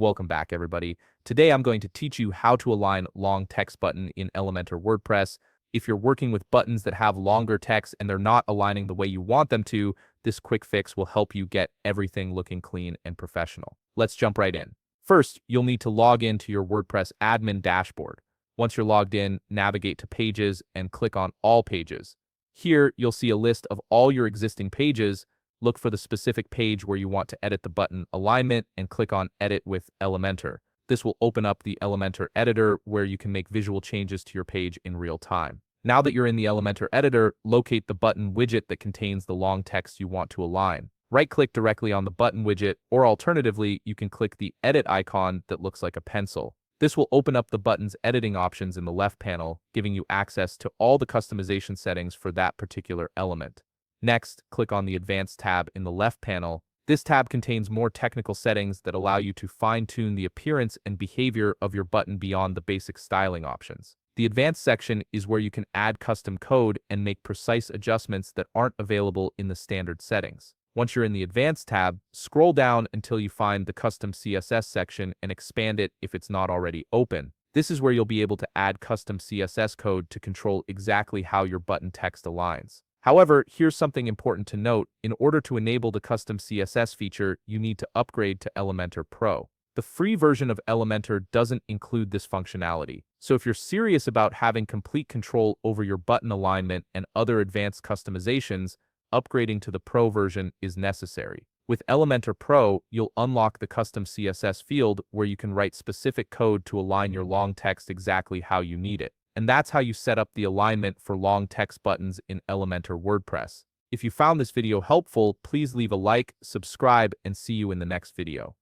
Welcome back, everybody. Today I'm going to teach you how to align long text button in Elementor WordPress. If you're working with buttons that have longer text and they're not aligning the way you want them to, this quick fix will help you get everything looking clean and professional. Let's jump right in. First, you'll need to log into your WordPress admin dashboard. Once you're logged in, navigate to Pages and click on All Pages. Here, you'll see a list of all your existing pages. Look for the specific page where you want to edit the button alignment and click on Edit with Elementor. This will open up the Elementor editor where you can make visual changes to your page in real time. Now that you're in the Elementor editor, locate the button widget that contains the long text you want to align. Right-click directly on the button widget, or alternatively, you can click the edit icon that looks like a pencil. This will open up the button's editing options in the left panel, giving you access to all the customization settings for that particular element. Next, click on the Advanced tab in the left panel. This tab contains more technical settings that allow you to fine-tune the appearance and behavior of your button beyond the basic styling options. The Advanced section is where you can add custom code and make precise adjustments that aren't available in the standard settings. Once you're in the Advanced tab, scroll down until you find the Custom CSS section and expand it if it's not already open. This is where you'll be able to add custom CSS code to control exactly how your button text aligns. However, here's something important to note. In order to enable the custom CSS feature, you need to upgrade to Elementor Pro. The free version of Elementor doesn't include this functionality. So if you're serious about having complete control over your button alignment and other advanced customizations, upgrading to the Pro version is necessary. With Elementor Pro, you'll unlock the custom CSS field where you can write specific code to align your long text exactly how you need it. And that's how you set up the alignment for long text buttons in Elementor WordPress. If you found this video helpful, please leave a like, subscribe, and see you in the next video.